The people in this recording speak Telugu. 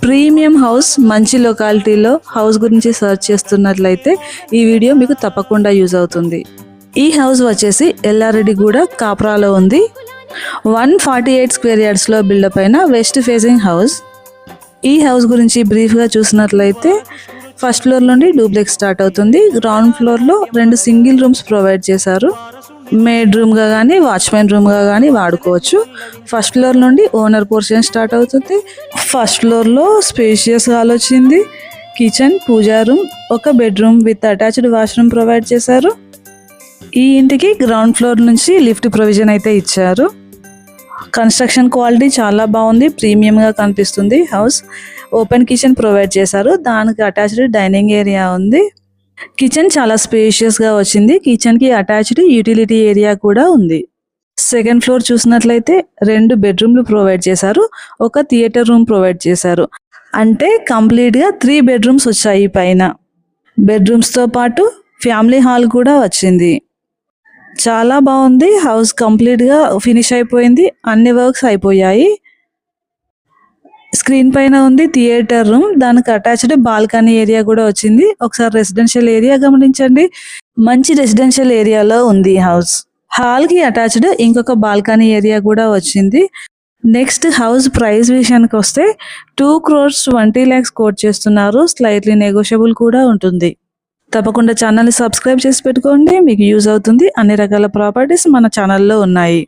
ప్రీమియం హౌస్ మంచి లొకాలిటీలో హౌస్ గురించి సర్చ్ చేస్తున్నట్లయితే ఈ వీడియో మీకు తప్పకుండా యూజ్ అవుతుంది. ఈ హౌస్ వచ్చేసి ఎల్లారెడ్డిగూడ కాప్రాలో ఉంది. 148 స్క్వేర్ యార్డ్స్లో బిల్డప్ అయిన వెస్ట్ ఫేసింగ్ హౌస్. ఈ హౌస్ గురించి బ్రీఫ్గా చూసినట్లయితే ఫస్ట్ ఫ్లోర్ నుండి డూప్లెక్స్ స్టార్ట్ అవుతుంది. గ్రౌండ్ ఫ్లోర్లో 2 సింగిల్ రూమ్స్ ప్రొవైడ్ చేశారు. మేడ్ రూమ్గా కానీ వాచ్మెన్ రూమ్గా కానీ వాడుకోవచ్చు. ఫస్ట్ ఫ్లోర్ నుండి ఓనర్ పోర్షన్ స్టార్ట్ అవుతుంది. ఫస్ట్ ఫ్లోర్లో స్పేషియస్ హాల్ వచ్చింది. కిచెన్, పూజా రూమ్, ఒక bedroom with attached washroom provide చేశారు. ఈ ఇంటికి గ్రౌండ్ ఫ్లోర్ నుంచి లిఫ్ట్ ప్రొవిజన్ అయితే ఇచ్చారు. కన్స్ట్రక్షన్ క్వాలిటీ చాలా బాగుంది, ప్రీమియంగా కనిపిస్తుంది హౌస్. ఓపెన్ కిచెన్ ప్రొవైడ్ చేశారు, దానికి అటాచ్డ్ డైనింగ్ ఏరియా ఉంది. కిచెన్ చాలా స్పేషియస్గా వచ్చింది. కిచెన్కి అటాచ్డ్ యూటిలిటీ ఏరియా కూడా ఉంది. సెకండ్ ఫ్లోర్ చూసినట్లయితే 2 బెడ్రూమ్లు ప్రొవైడ్ చేశారు, ఒక థియేటర్ రూమ్ ప్రొవైడ్ చేశారు. అంటే కంప్లీట్గా 3 బెడ్రూమ్స్ వచ్చాయి పైన. బెడ్రూమ్స్తో పాటు ఫ్యామిలీ హాల్ కూడా వచ్చింది. చాలా బాగుంది హౌస్. కంప్లీట్గా ఫినిష్ అయిపోయింది, అన్ని వర్క్స్ అయిపోయాయి. స్క్రీన్ పైన ఉంది థియేటర్ రూమ్, దానికి అటాచ్డ్ బాల్కనీ ఏరియా కూడా వచ్చింది. ఒకసారి రెసిడెన్షియల్ ఏరియా గమనించండి, మంచి రెసిడెన్షియల్ ఏరియాలో ఉంది హౌస్. హాల్ కి అటాచ్డ్ ఇంకొక బాల్కనీ ఏరియా కూడా వచ్చింది. నెక్స్ట్ హౌస్ ప్రైస్ విషయానికి వస్తే 2,20 lakhs కోట్ చేస్తున్నారు. స్లైట్లీ నెగోషియబుల్ కూడా ఉంటుంది. తప్పకుండా ఛానల్ని సబ్స్క్రైబ్ చేసి పెట్టుకోండి, మీకు యూజ్ అవుతుంది. అన్ని రకాల ప్రాపర్టీస్ మన ఛానల్లో ఉన్నాయి.